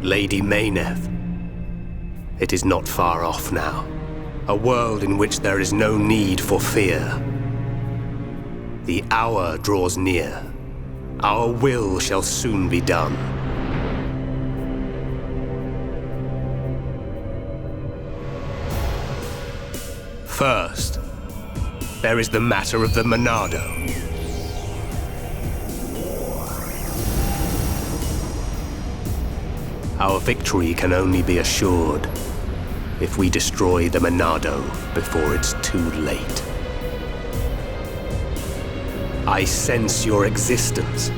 Lady Mayneth. It is not far off now. A world in which there is no need for fear. The hour draws near. Our will shall soon be done. First, there is the matter of the Monado. Our victory can only be assured if we destroy the Monado before it's too late. I sense your existence.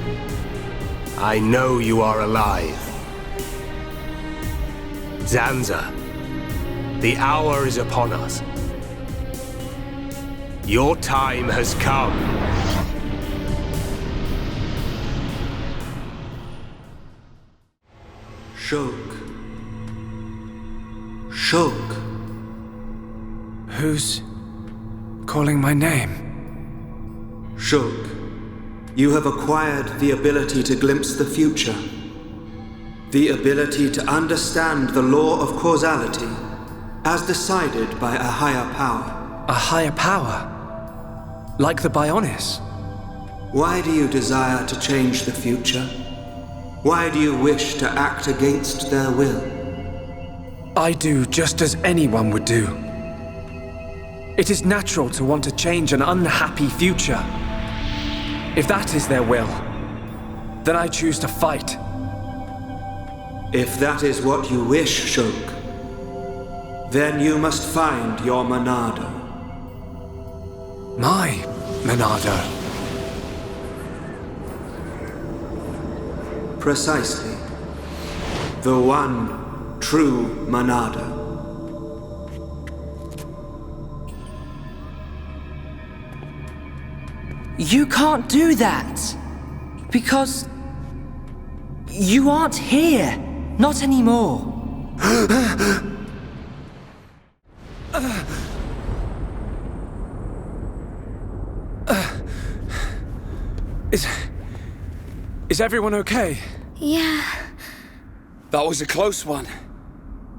I know you are alive. Zanza, the hour is upon us. Your time has come. Shulk. Shulk. Who's calling my name? Shulk, you have acquired the ability to glimpse the future. The ability to understand the law of causality as decided by a higher power. A higher power? Like the Bionis? Why do you desire to change the future? Why do you wish to act against their will? I do just as anyone would do. It is natural to want to change an unhappy future. If that is their will, then I choose to fight. If that is what you wish, Shulk, then you must find your Monado. My Monado? Precisely. The one true Monado. You can't do that. Because you aren't here. Not anymore. Is everyone okay? Yeah. That was a close one.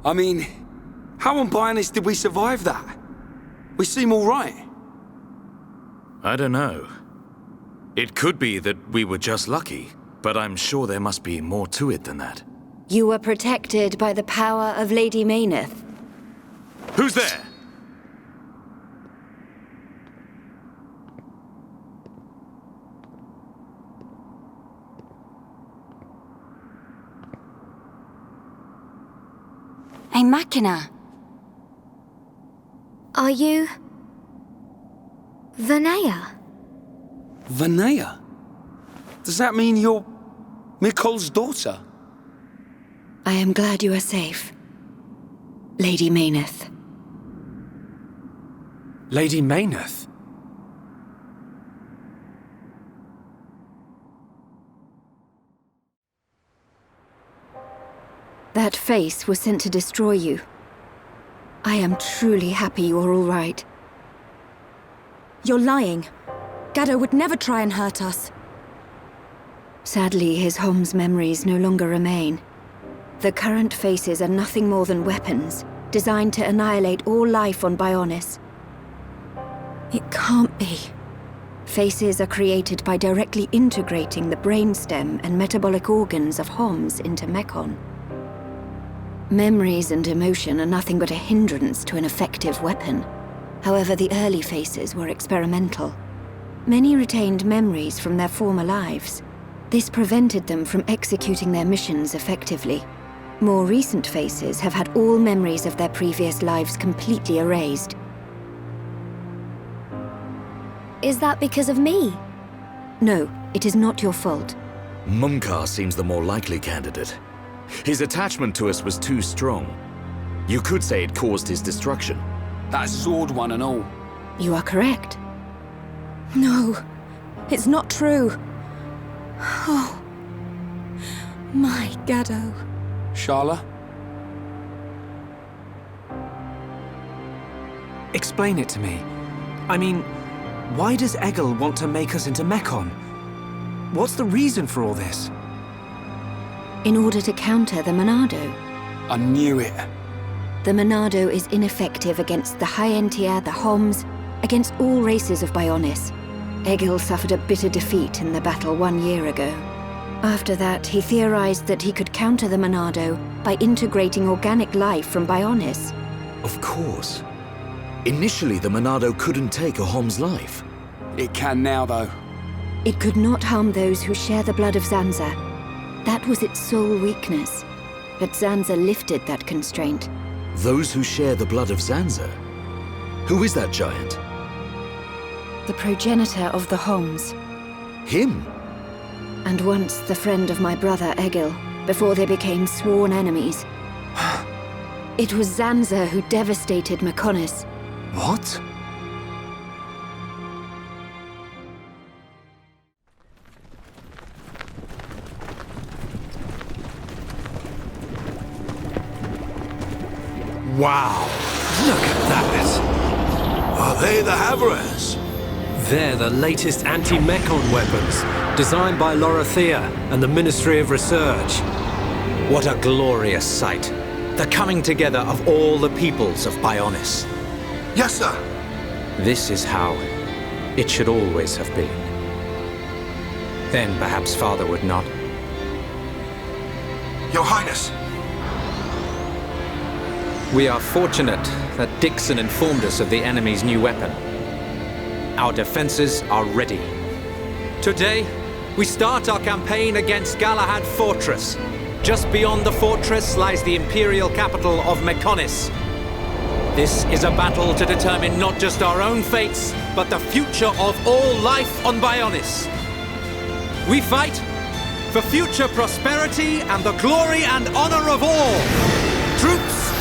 I mean, how on Bionis did we survive that? We seem all right. I don't know. It could be that we were just lucky, but I'm sure there must be more to it than that. You were protected by the power of Lady Mayneth. Who's there? A Machina. Are you... Vanea? Vanea? Does that mean you're Mikol's daughter? I am glad you are safe. Lady Mayneth. Lady Mayneth? That face was sent to destroy you. I am truly happy you're all right. You're lying. Gaddo would never try and hurt us. Sadly, his home's memories no longer remain. The current faces are nothing more than weapons, designed to annihilate all life on Bionis. It can't be. Faces are created by directly integrating the brainstem and metabolic organs of Homs into Mechon. Memories and emotion are nothing but a hindrance to an effective weapon. However, the early faces were experimental. Many retained memories from their former lives. This prevented them from executing their missions effectively. More recent faces have had all memories of their previous lives completely erased. Is that because of me? No, it is not your fault. Mumkar seems the more likely candidate. His attachment to us was too strong. You could say it caused his destruction. That sword one and all. You are correct. No, it's not true. Oh, my Gaddo. Sharla? Explain it to me. I mean, why does Egil want to make us into Mechon? What's the reason for all this? In order to counter the Monado. I knew it. The Monado is ineffective against the High-Entier, the Homs, against all races of Bionis. Egil suffered a bitter defeat in the battle 1 year ago. After that, he theorized that he could counter the Monado by integrating organic life from Bionis. Of course. Initially, the Monado couldn't take a Hom's life. It can now, though. It could not harm those who share the blood of Zanza. That was its sole weakness. But Zanza lifted that constraint. Those who share the blood of Zanza? Who is that giant? The progenitor of the Homs. Him? And once the friend of my brother Egil, before they became sworn enemies. It was Zanza who devastated Mechonis. What? Wow! Look at that! Are they the Havres? They're the latest anti-Mechon weapons, designed by Lorothea and the Ministry of Research. What a glorious sight. The coming together of all the peoples of Bionis. Yes, sir. This is how it should always have been. Then perhaps Father would not. Your Highness. We are fortunate that Dixon informed us of the enemy's new weapon. Our defenses are ready. Today, we start our campaign against Galahad Fortress. Just beyond the fortress lies the imperial capital of Mechonis. This is a battle to determine not just our own fates, but the future of all life on Bionis. We fight for future prosperity and the glory and honor of all. Troops,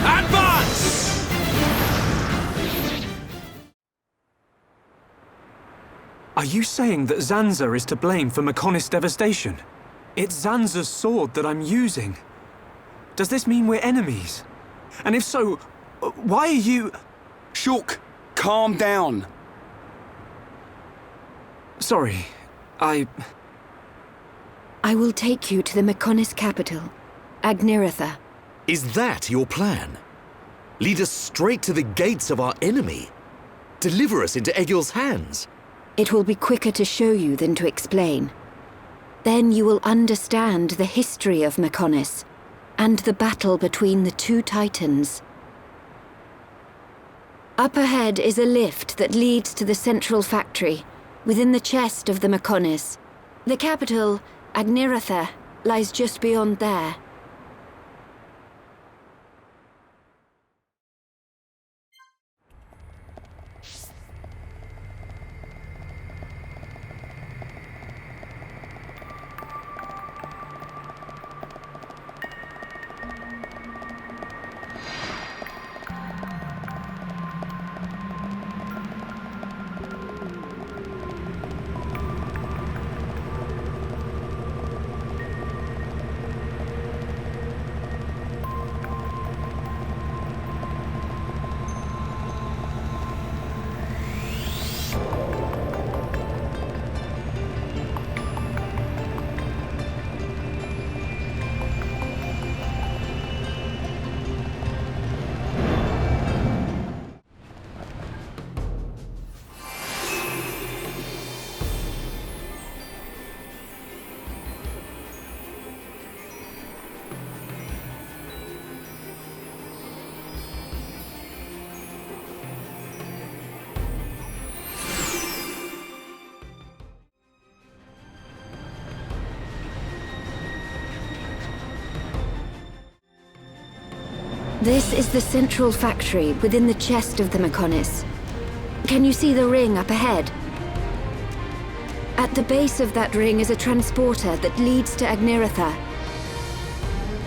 advance! Are you saying that Zanza is to blame for Mechonis' devastation? It's Zanza's sword that I'm using. Does this mean we're enemies? And if so, why are you... Shulk, calm down. Sorry, I will take you to the Mechonis capital, Agniratha. Is that your plan? Lead us straight to the gates of our enemy? Deliver us into Egil's hands? It will be quicker to show you than to explain. Then you will understand the history of Mechonis and the battle between the two titans. Up ahead is a lift that leads to the central factory, within the chest of the Mechonis. The capital, Agniratha, lies just beyond there. This is the central factory within the chest of the Mechonis. Can you see the ring up ahead? At the base of that ring is a transporter that leads to Agniratha.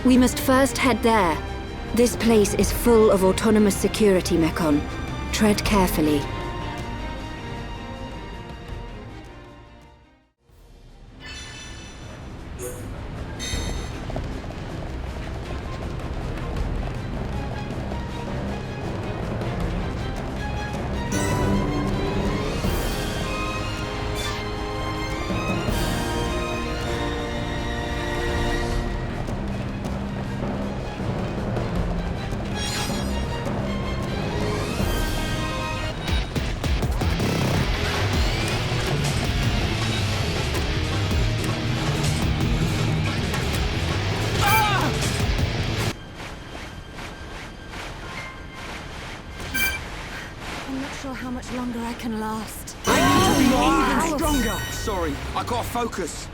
We must first head there. This place is full of autonomous security, Mechon. Tread carefully. sure how much longer I can last. I need to be even stronger! Sorry, I gotta focus.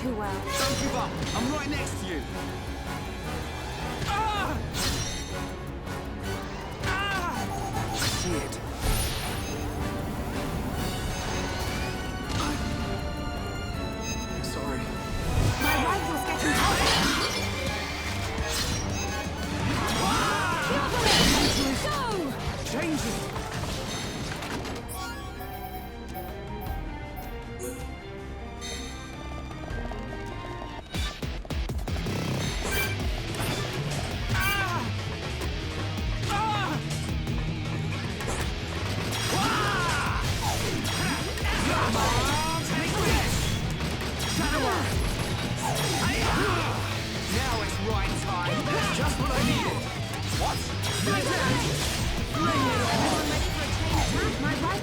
too well. Don't give up. I'm right next to you. Ah! Ah! I see it. Sorry. My rifle's getting hot.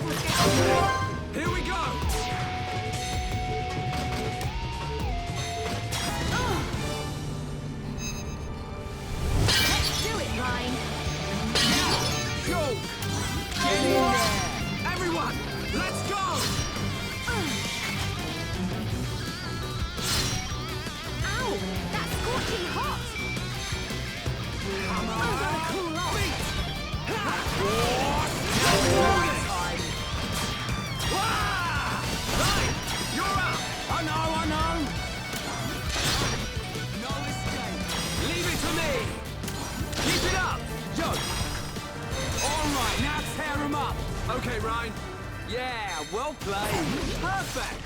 Here we go! Let's do it, Ryan. Go! Get in there! Everyone, let's go! Ow! That's scorching hot! Come on! I'm gonna cool off. Right! You're up! I know! No escape! Leave it to me! Keep it up! Joe! Alright, now tear him up! Okay, Ryan. Yeah, well played! Perfect!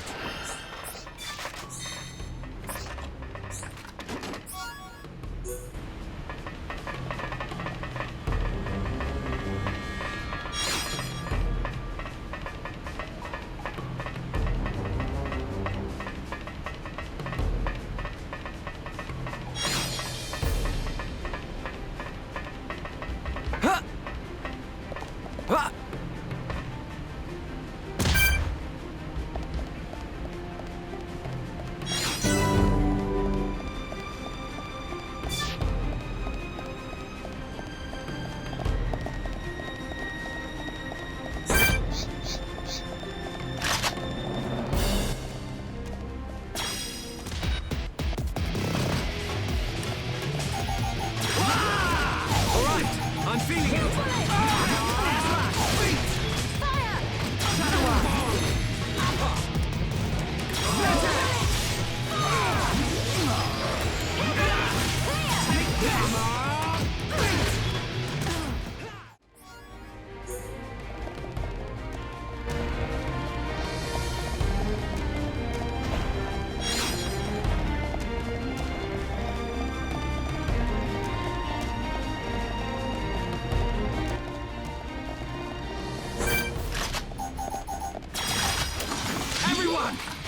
I'm feeling it!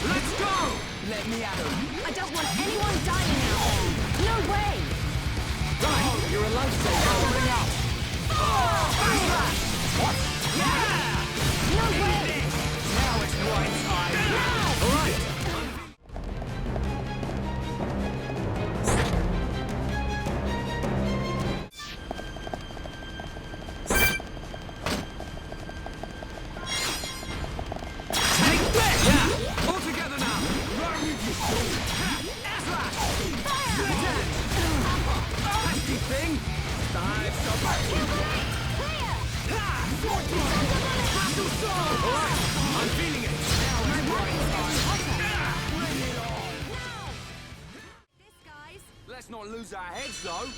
Let's go! Let me at him. I don't want anyone dying out there. No way! Right, you're a lifesaver. Coming up. What? Yeah! No way! Now it's right time. All right. I'm feeling it. This, guys. Let's not lose our heads, though.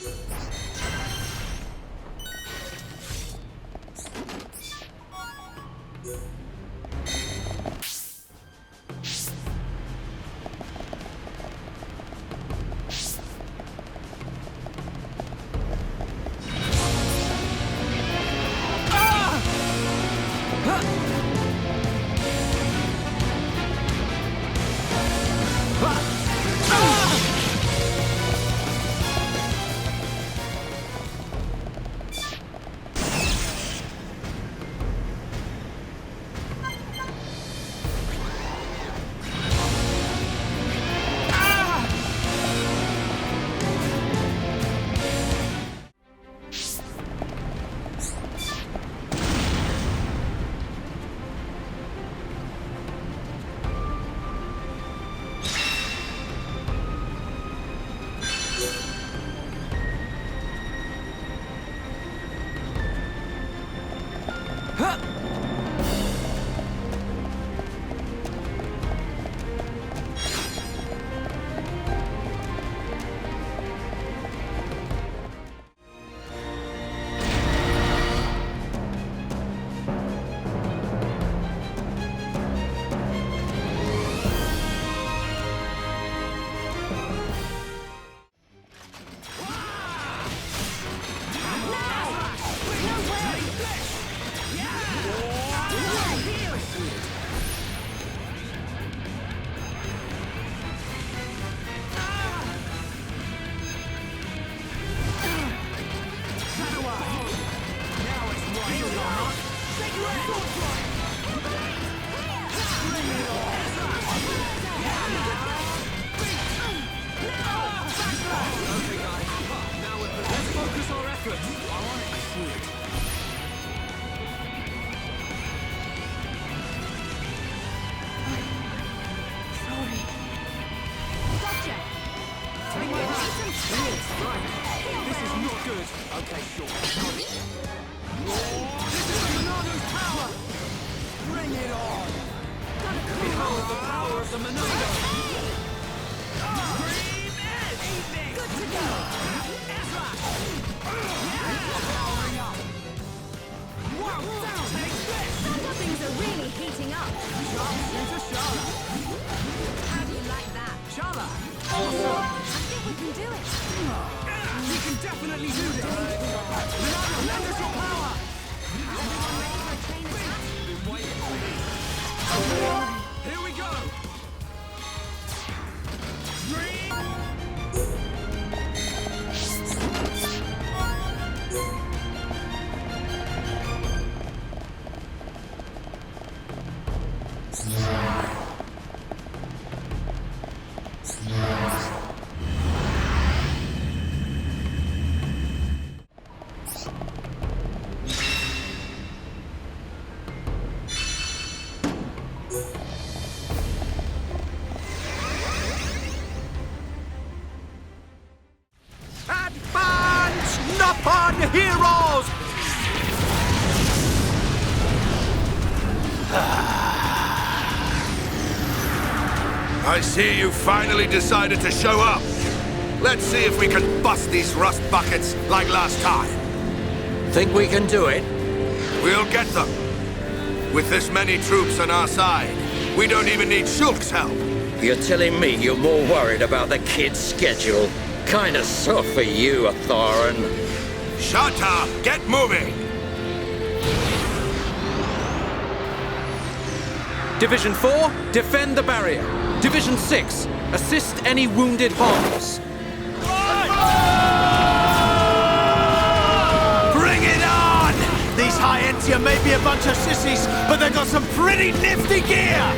This is not good. Okay, sure. This is Monado's power! Bring it on! Behold the power of the Monado! Good to go! Ezra! Powering up! Wow! Take this! Things are really heating up. Sharpshooter Shala! How do you like that? Shala! Awesome! I think we can do it. We can definitely do this! Monado, lend us your power! Everyone ready for a chain attack? Here we go! Advance, Nippon heroes! I see you finally decided to show up. Let's see if we can bust these rust buckets like last time. Think we can do it? We'll get them. With this many troops on our side, we don't even need Shulk's help. You're telling me you're more worried about the kid's schedule? Kinda soft for you, Thorin. Shut up! Get moving! Division 4, defend the barrier. Division 6, assist any wounded Homs. Bring it on! These High-Entia may be a bunch of sissies, but they've got some pretty nifty gear!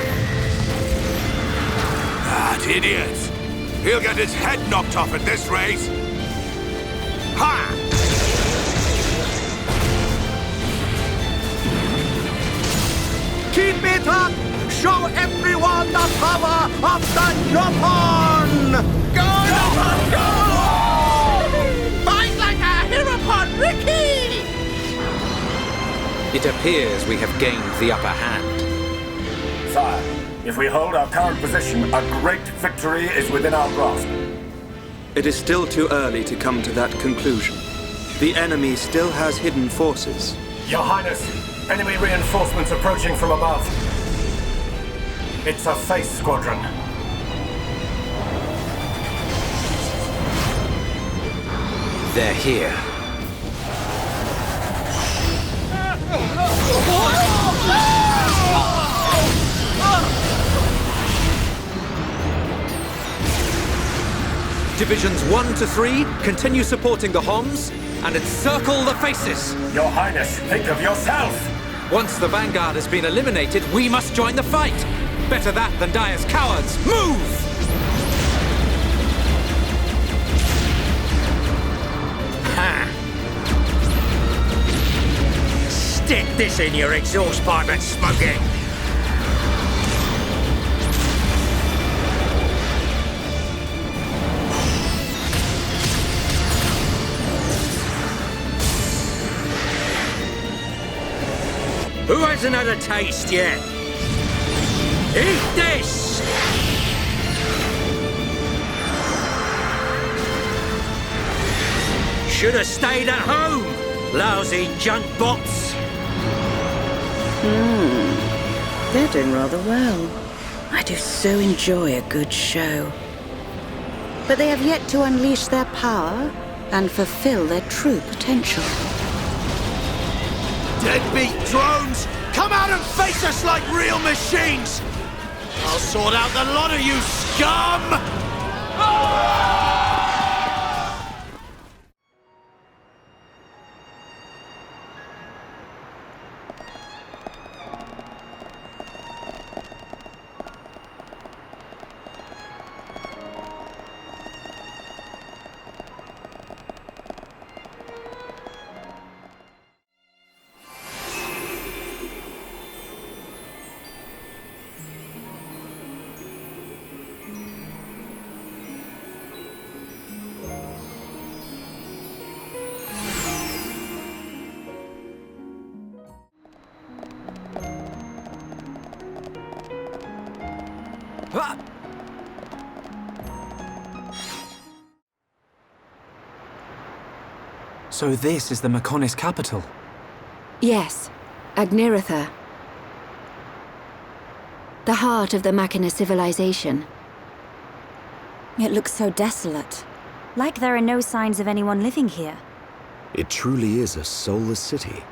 That idiot! He'll get his head knocked off at this rate! Ha! Keep it up! Show everyone the power of the Nippon! Go, Nippon, go! Fight like a Hirapon, Ricky! It appears we have gained the upper hand. Sire, if we hold our current position, a great victory is within our grasp. It is still too early to come to that conclusion. The enemy still has hidden forces. Your Highness, enemy reinforcements approaching from above. It's a face squadron. They're here. Divisions 1 to 3, continue supporting the Homs and encircle the faces. Your Highness, think of yourself! Once the Vanguard has been eliminated, we must join the fight. Better that than die as cowards. Move! Ha! Stick this in your exhaust pipe and smoke it! Who hasn't had a taste yet? Eat this! Should have stayed at home, lousy junk bots. They're doing rather well. I do so enjoy a good show. But they have yet to unleash their power and fulfill their true potential. Deadbeat drones! Come out and face us like real machines! I'll sort out the lot of you, scum! So this is the Mechonis capital? Yes, Agniratha. The heart of the Machina civilization. It looks so desolate. Like there are no signs of anyone living here. It truly is a soulless city.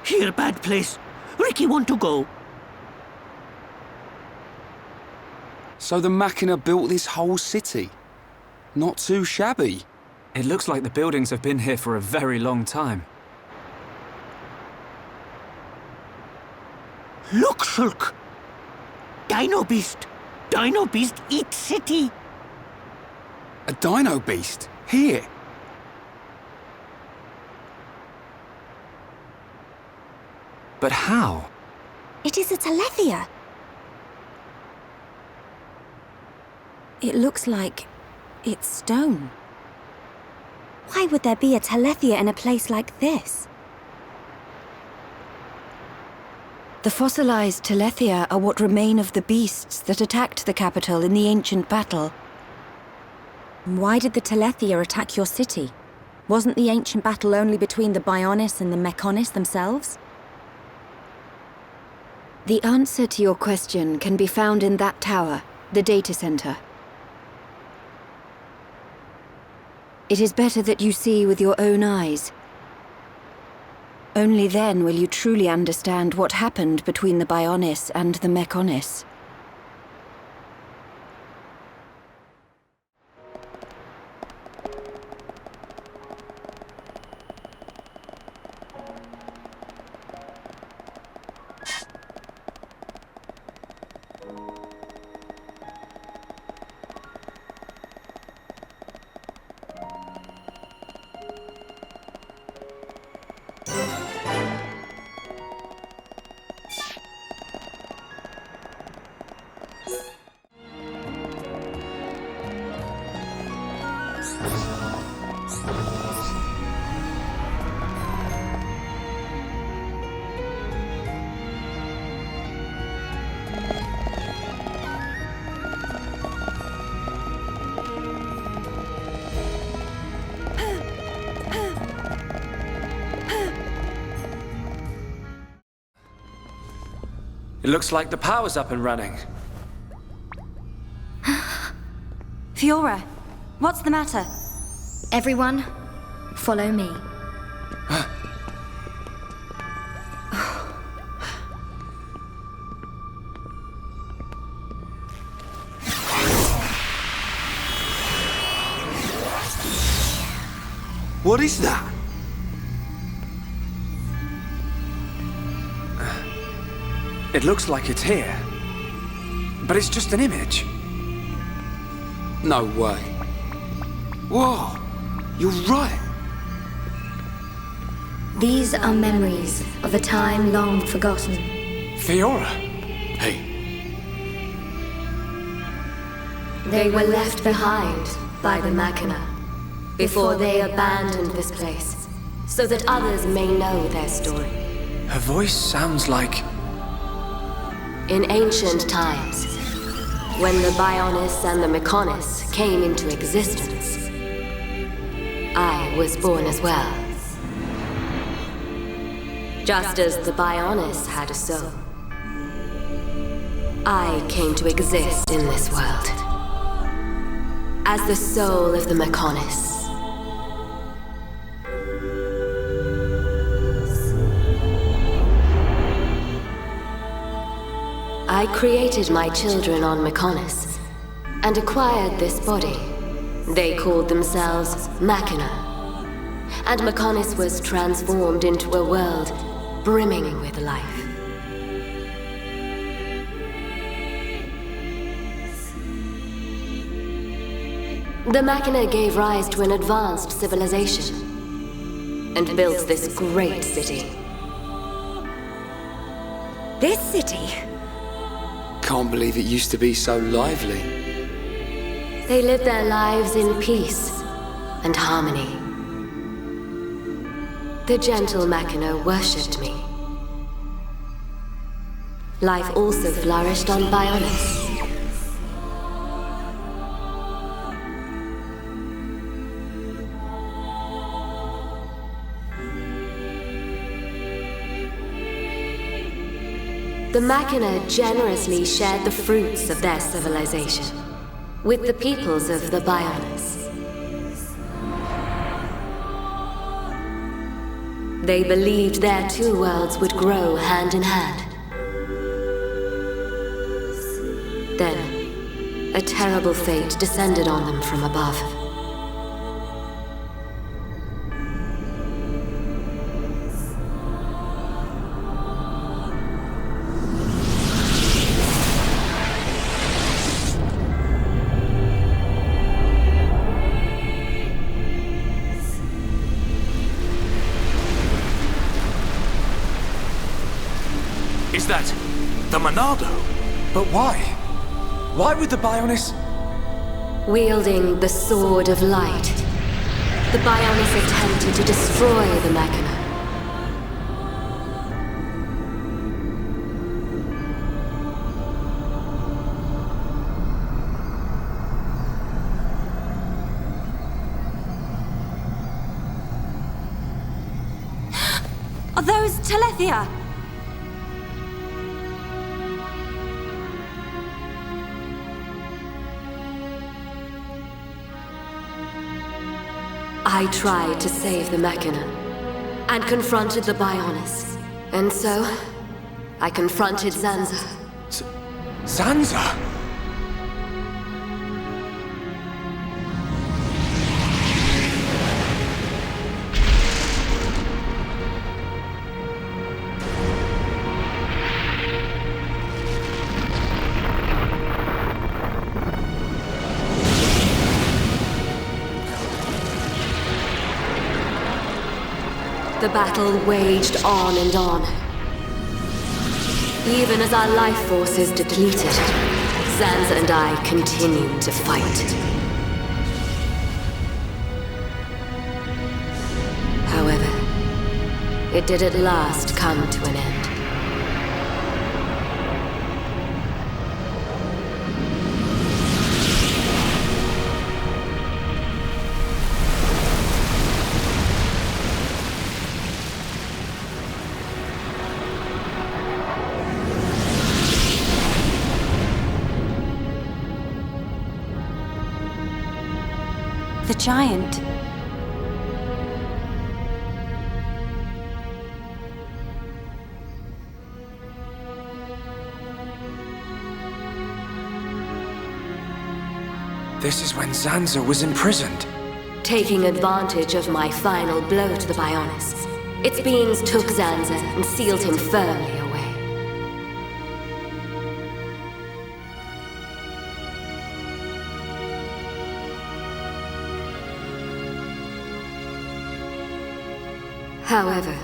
Here, bad place. Ricky want to go. So the Machina built this whole city? Not too shabby. It looks like the buildings have been here for a very long time. Look, Shulk. Dino Beast. Dino Beast eat city. A dino beast? Here? But how? It is a Telethia. It looks like it's stone. Why would there be a Telethia in a place like this? The fossilized Telethia are what remain of the beasts that attacked the capital in the ancient battle. Why did the Telethia attack your city? Wasn't the ancient battle only between the Bionis and the Mechonis themselves? The answer to your question can be found in that tower, the data center. It is better that you see with your own eyes. Only then will you truly understand what happened between the Bionis and the Mechonis. It looks like the power's up and running. Fiora, what's the matter? Everyone, follow me. What is that? It looks like it's here. But it's just an image. No way. Whoa! You're right. These are memories of a time long forgotten. Fiora! Hey. They were left behind by the Machina before they abandoned this place, so that others may know their story. Her voice sounds like... In ancient times, when the Bionis and the Mechonis came into existence, I was born as well. Just as the Bionis had a soul, I came to exist in this world as the soul of the Mechonis. I created my children on Mechonis and acquired this body. They called themselves Machina, and Mechonis was transformed into a world brimming with life. The Machina gave rise to an advanced civilization and built this great city. This city? Can't believe it used to be so lively. They lived their lives in peace and harmony. The gentle Machina worshipped me. Life also flourished on Bionis. the Machina generously shared the fruits of their civilization with the peoples of the Bionis. They believed their two worlds would grow hand in hand. Then, a terrible fate descended on them from above. Is that the Monado? But why? Why would the Bionis... Wielding the Sword of Light, the Bionis attempted to destroy the Machina. Are those Telethia? I tried to save the Machina, and confronted the Bionis. And so, I confronted Zanza. Zanza? The battle waged on and on. Even as our life forces depleted, Zanza and I continued to fight. However, it did at last come to an end. The giant. This is when Zanza was imprisoned. Taking advantage of my final blow to the Bionis, its beings took Zanza and sealed him firmly away. However,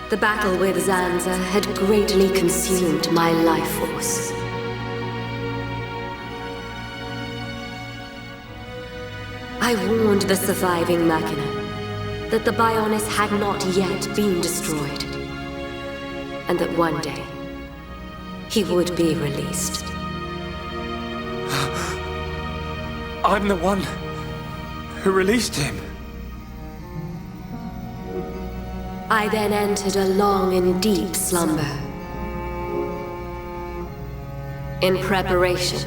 the battle with Zanza had greatly consumed my life force. I warned the surviving Machina that the Bionis had not yet been destroyed, and that one day he would be released. I'm the one who released him. I then entered a long and deep slumber, in preparation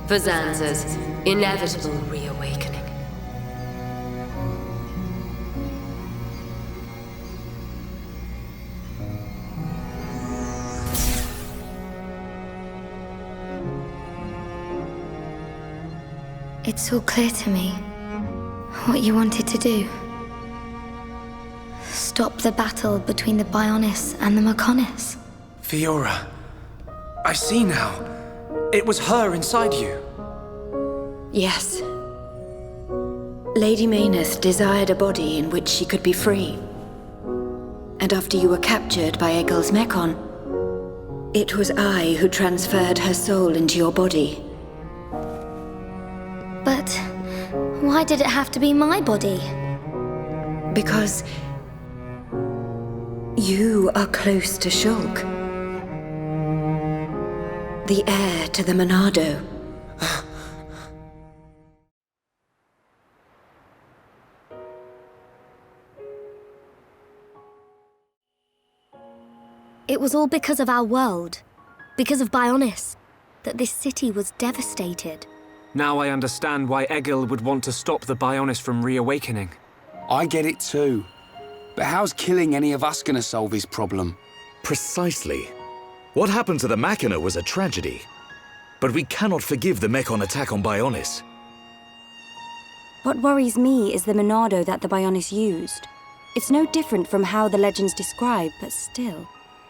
for Zanza's inevitable reawakening. It's all clear to me what you wanted to do. Stop the battle between the Bionis and the Mechonis. Fiora, I see now. It was her inside you. Yes. Lady Mayneth desired a body in which she could be free. And after you were captured by Egil's Mechon, it was I who transferred her soul into your body. But why did it have to be my body? Because you are close to Shulk, the heir to the Monado. It was all because of our world, because of Bionis, that this city was devastated. Now I understand why Egil would want to stop the Bionis from reawakening. I get it too. But how's killing any of us gonna solve his problem? Precisely. What happened to the Machina was a tragedy. But we cannot forgive the Mechon attack on Bionis. What worries me is the Monado that the Bionis used. It's no different from how the legends describe, but still.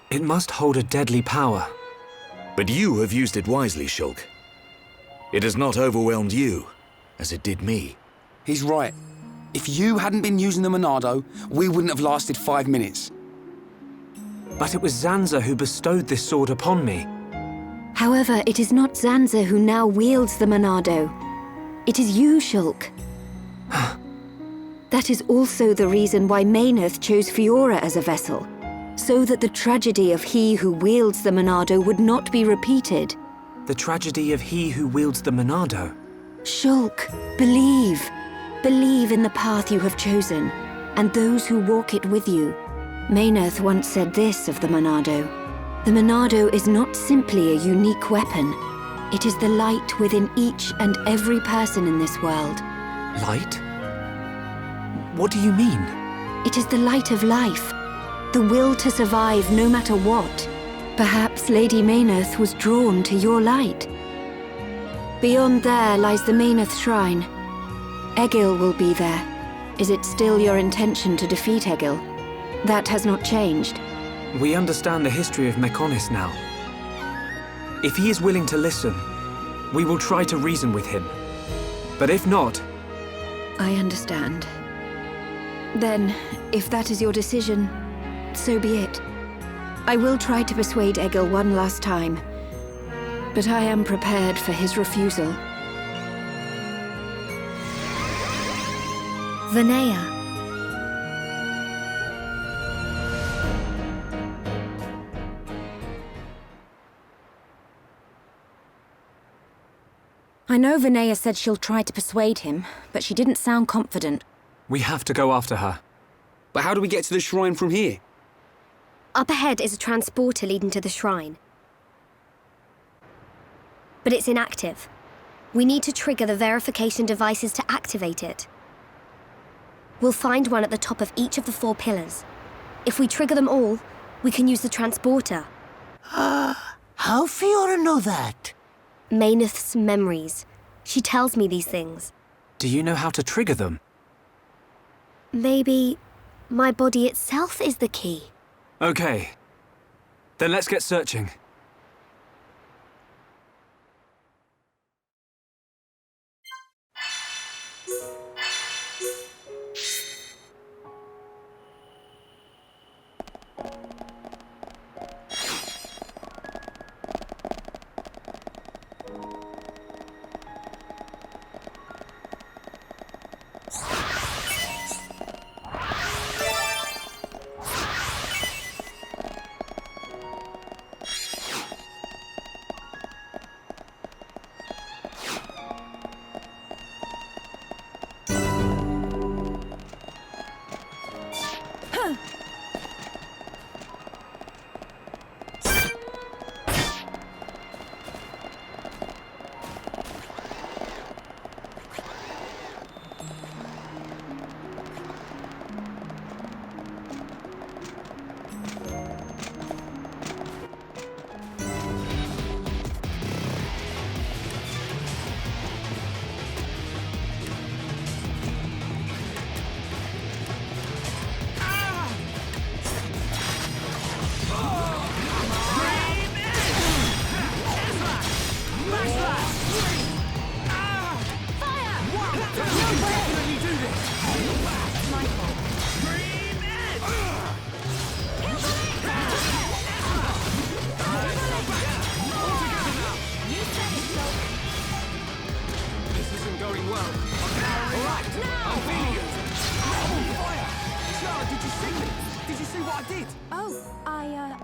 It must hold a deadly power. But you have used it wisely, Shulk. It has not overwhelmed you, as it did me. He's right. If you hadn't been using the Monado, we wouldn't have lasted 5 minutes. But it was Zanza who bestowed this sword upon me. However, it is not Zanza who now wields the Monado. It is you, Shulk. That is also the reason why Mayneth chose Fiora as a vessel, so that the tragedy of he who wields the Monado would not be repeated. The tragedy of he who wields the Monado. Shulk, believe. Believe in the path you have chosen, and those who walk it with you. Mayneth once said this of the Monado. The Monado is not simply a unique weapon. It is the light within each and every person in this world. Light? What do you mean? It is the light of life. The will to survive no matter what. Perhaps Lady Mayneth was drawn to your light. Beyond there lies the Mayneth Shrine. Egil will be there. Is it still your intention to defeat Egil? That has not changed. We understand the history of Mechonis now. If he is willing to listen, we will try to reason with him. But if not... I understand. Then, if that is your decision, so be it. I will try to persuade Egil one last time, but I am prepared for his refusal. Vinaya. I know Vinaya said she'll try to persuade him, but she didn't sound confident. We have to go after her. But how do we get to the shrine from here? Up ahead is a transporter leading to the shrine. But it's inactive. We need to trigger the verification devices to activate it. We'll find one at the top of each of the 4 pillars. If we trigger them all, we can use the transporter. How Fiora know that? Mayneth's memories. She tells me these things. Do you know how to trigger them? Maybe my body itself is the key. Okay. Then let's get searching.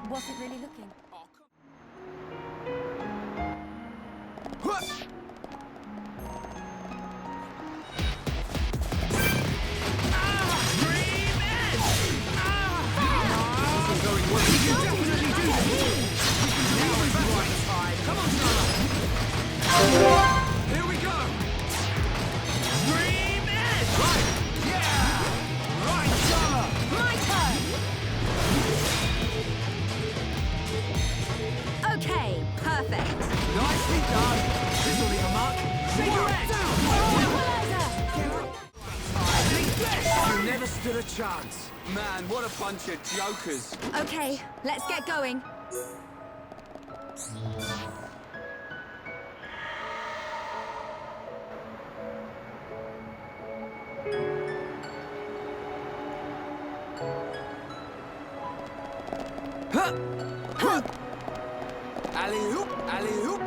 Wasn't really looking. stood a chance. Man, what a bunch of jokers. Okay, let's get going. Alley-oop, alley-oop.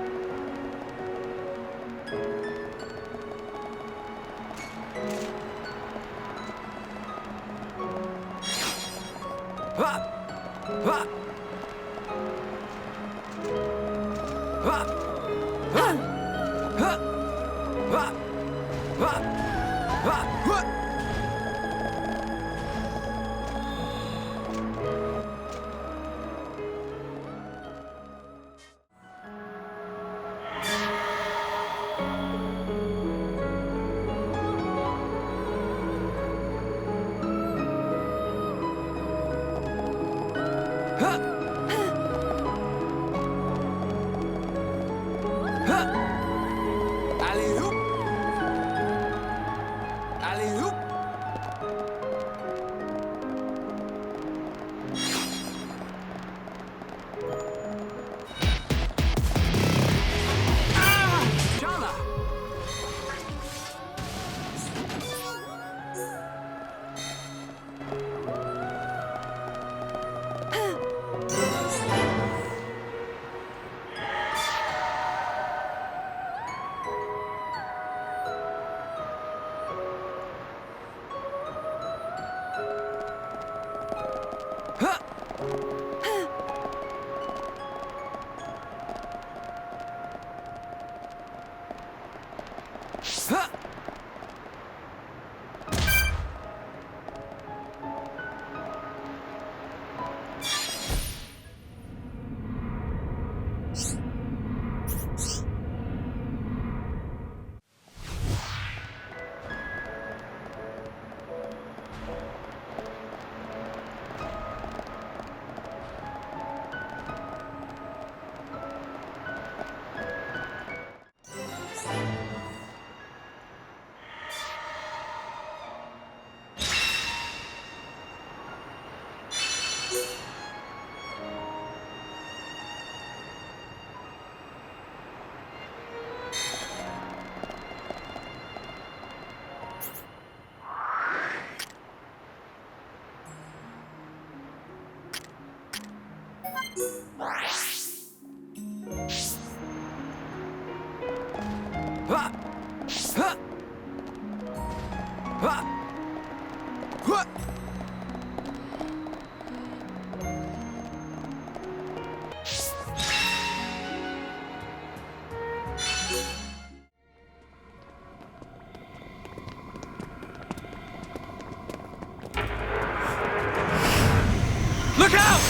Look out!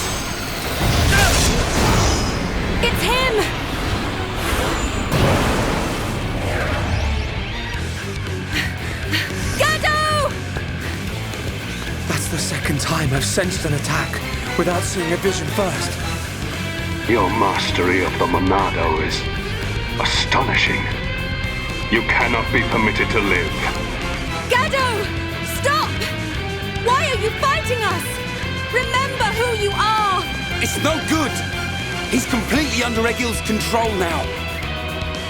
It's him! Gado! That's the second time I've sensed an attack without seeing a vision first. Your mastery of the Monado is astonishing. You cannot be permitted to live. Gado! Stop! Why are you fighting us? Remember who you are! It's no good! He's completely under Egil's control now.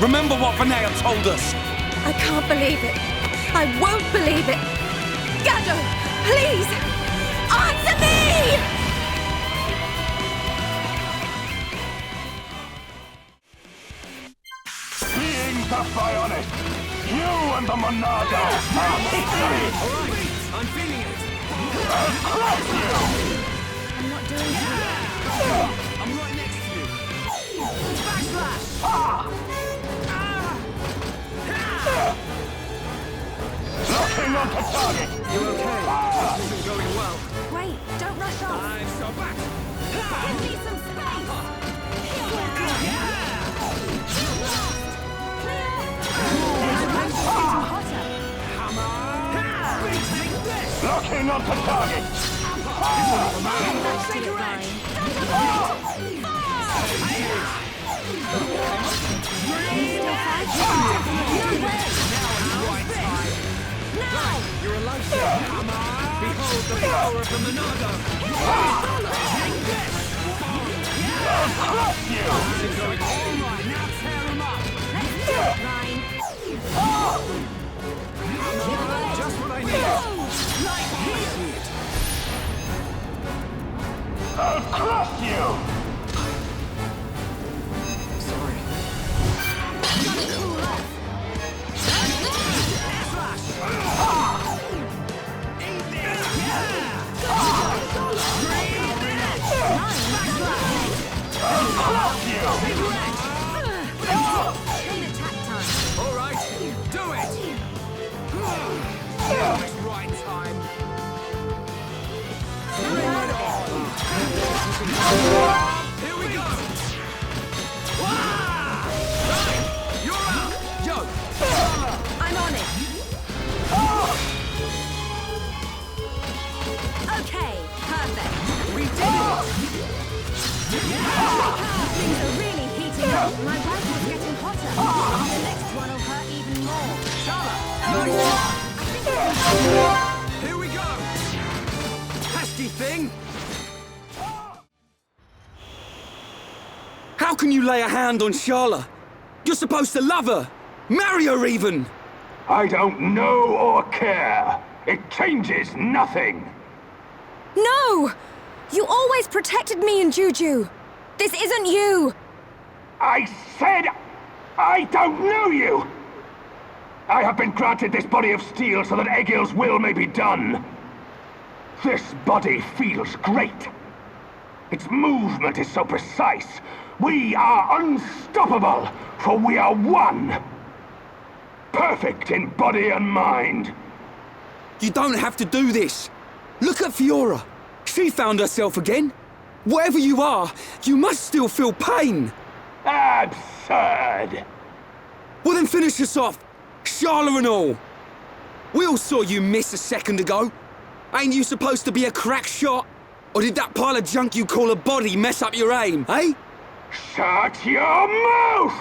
Remember what Vinaya told us. I can't believe it. I won't believe it. Gado, please! Answer me! Beings of Bionic, you and the Monado are history! Alright, I'm feeling it. I'll crush you! I'm not doing that. I'm right next to you. Backslash! Ah! Locking onto target! You okay? This isn't going well. Wait, don't rush off. I'm so back. Give me some space. Locking onto target! You're a lifesaver. Behold the power of the Monado! Take this! I'll crush you! All right, now tear him up! Let's do it, Ryan. Just what I need! Like heat! I'll crush you! Sorry. Cool off. All right, do it! Almost right time. Here we go! Right, you're up! Yo! I'm on it. Okay, perfect. We did it! Things are really heating up. My rifle's getting hotter. The next one will hurt even more. Here we go! Pesky thing! How can you lay a hand on Sharla? You're supposed to love her! Marry her even! I don't know or care. It changes nothing. No! You always protected me and Juju. This isn't you! I said I don't know you! I have been granted this body of steel so that Egil's will may be done. This body feels great. Its movement is so precise. We are unstoppable, for we are one. Perfect in body and mind. You don't have to do this. Look at Fiora. She found herself again. Wherever you are, you must still feel pain. Absurd. Well then finish us off. Sharla and all. We all saw you miss a second ago. Ain't you supposed to be a crack shot? Or did that pile of junk you call a body mess up your aim, eh? Shut your mouth!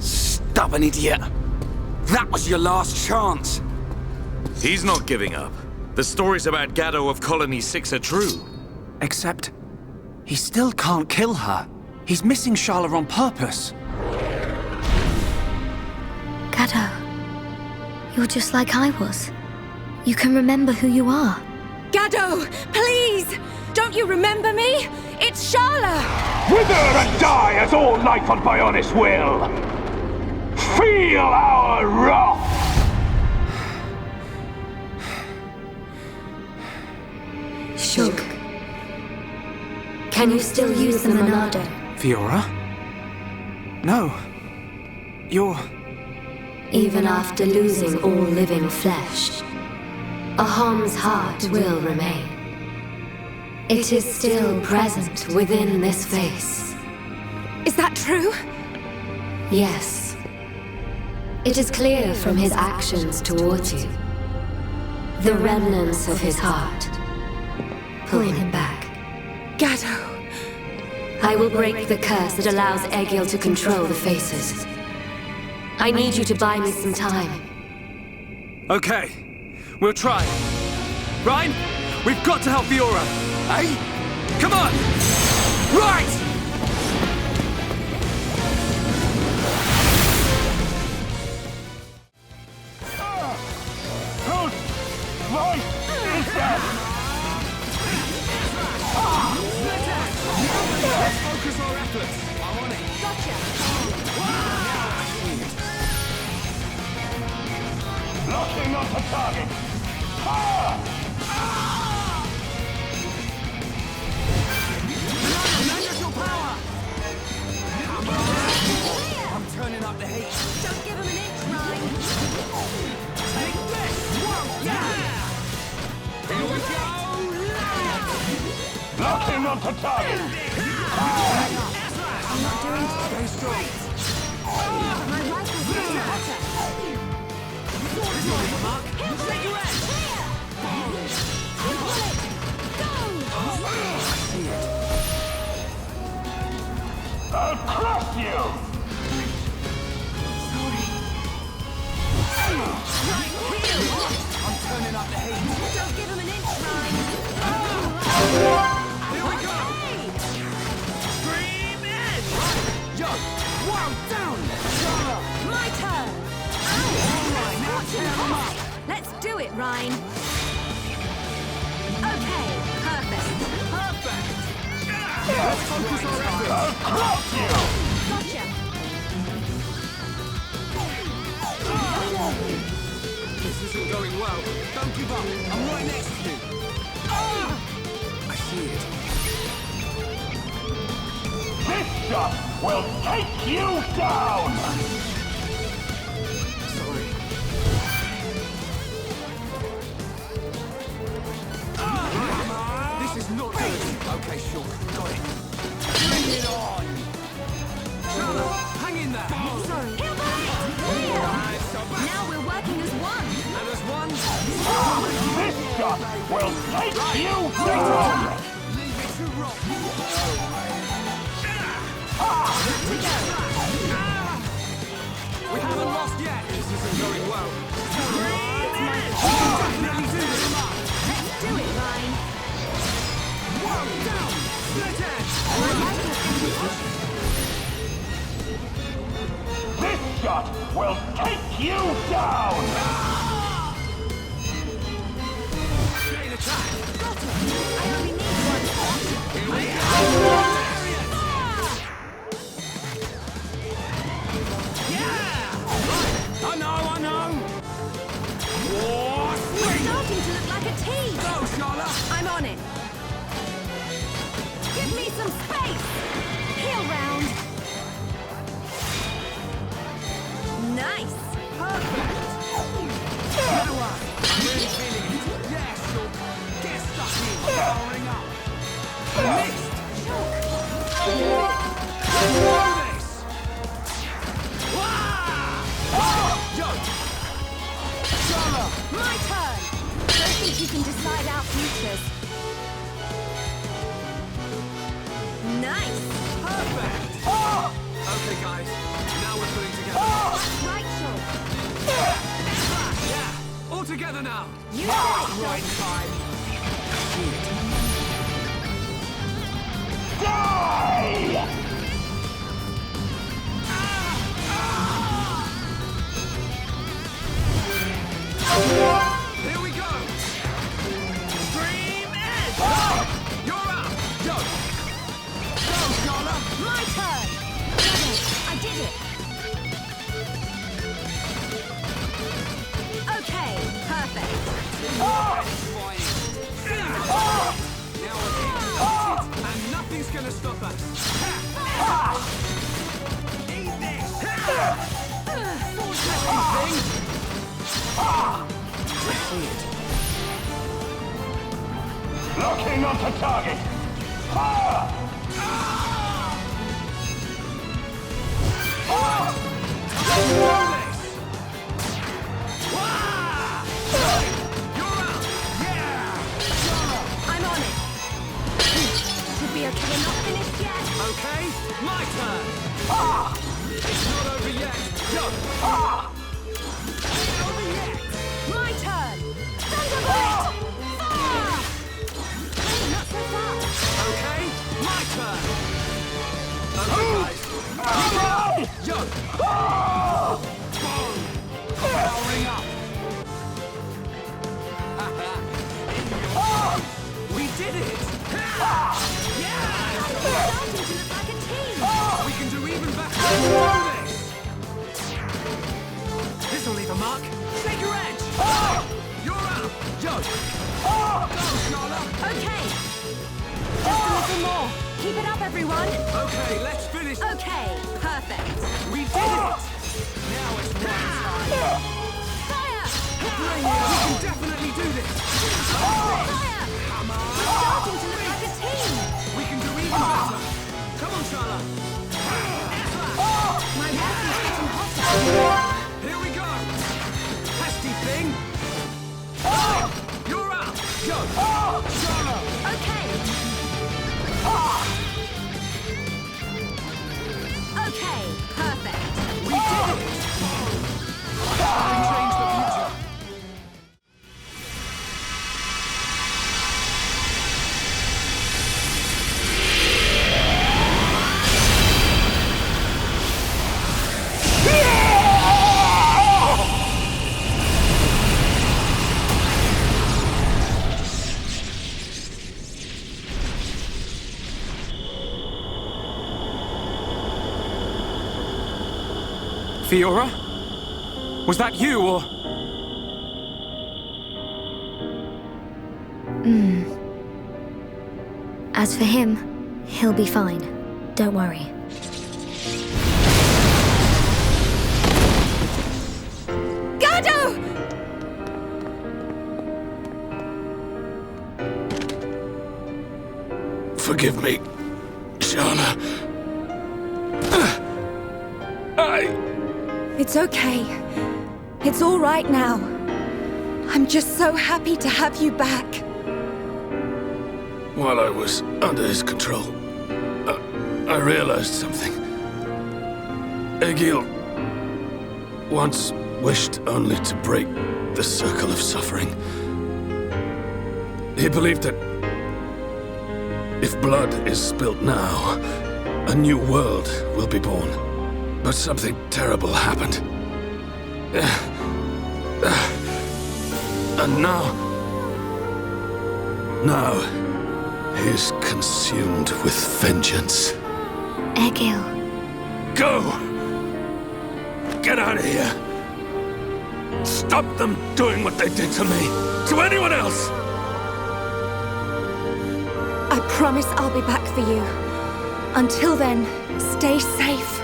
Stubborn idiot. That was your last chance. He's not giving up. The stories about Gaddo of Colony 6 are true. Except, he still can't kill her. He's missing Sharla on purpose. Gaddo, you're just like I was. You can remember who you are. Gaddo, please! Don't you remember me? It's Sharla! Wither and die as all life on Bionis will! Feel our wrath! Shug. Can you still use the Monado? Fiora? No. You're... Even after losing all living flesh, Aham's heart will remain. It is still present within this face. Is that true? Yes. It is clear from his actions towards you. The remnants of his heart pull him back. Gaddo. I will break the curse that allows Egil to control the faces. I need you to buy me some time. Okay, we'll try. Ryan, we've got to help Fiora. Hey, come on! Right! Whose voice is that? Let's focus our efforts. I'm on it. Gotcha! Locking onto target. Fire! Magical power! I'm turning up the heat. Don't give him an inch, Ryan. Take this! Yeah! Here we go! Locking onto target. I'm not doing it. Stay strong. My rifle's getting hotter. Mark, cigarette! Go! Got you! I'm turning up the heat. Don't give him an inch, Ryan. Here we go! Scream edge! Yo! Wow, down! My turn! Alright, now tear them up! Let's do it, Ryan. Okay, perfect. Perfect! Let's focus our efforts! Gotcha! This isn't going well. Don't give up. I'm right next to you. I see it. This shot will take you down! Sorry. This is not good. Okay, sure. Got it. Bring it on! Charlotte, hang in there! Sorry. Here, buddy! Now we're working as one. And as one... This shot will take you down! Leave it to rock. We haven't lost yet. This isn't going well. Definitely do this. Let's do it, Ryan. Whoa, down! Split edge! This shot will take you down! Chain attack! Got it. I only need one. Here we go! I know! Whoa, We're starting to look like a team. go, Charlotte! I'm on it. Give me some space. Heel round. Nice. Perfect! Now up! I'm really feeling it. Yeah, sure. Get stuck in. Powering up. Missed! Do this! Yo! Charlotte! My turn. Don't think you can decide our futures. Nice. Perfect! Okay, guys. Now we're putting together. Right, Sean. Yeah! All together now! You Now say it's so. right time! Die! Here we go! Scream edge! You're out! Yo! Go, Charlotte! My turn. I did it. Okay, perfect. Now we're in. And nothing's gonna stop us. Eat this! Thing! Locking onto target! Fire! I'm on it. Should be okay. Not finished yet. Okay, my turn! It's not over yet! Yo! It's over yet! My turn. Thunderbolt. Fire! Hey, not so fast. Okay, my turn! Okay, guys. Yo! Boom! Powering up! We did it! We're starting to look like a team. We can do even better! Do this! This'll leave a mark! Shake your edge! You're out! Yo! Go, Charlotte! Okay. Just a little more. Keep it up, everyone. Okay, let's finish! Okay, perfect. We did it! Now it's right time! Fire! Bring it on! We can definitely do this! Fire! Come on! We're starting to look like a team. We can do even better! Come on, Charlotte! My breath is getting hotter. Here we go! Pesky thing! You're out! Go! Charlotte! Okay. Okay, perfect. We did it! We changed the future. Fiora? Was that you, or...? As for him, he'll be fine. Don't worry. Gado! Forgive me, Shana. It's okay. It's all right now. I'm just so happy to have you back. While I was under his control, I realized something. Egil once wished only to break the circle of suffering. He believed that if blood is spilt now, a new world will be born. But something terrible happened. And now he's consumed with vengeance. Egil. Go! Get out of here! Stop them doing what they did to me! To anyone else! I promise I'll be back for you. Until then, stay safe.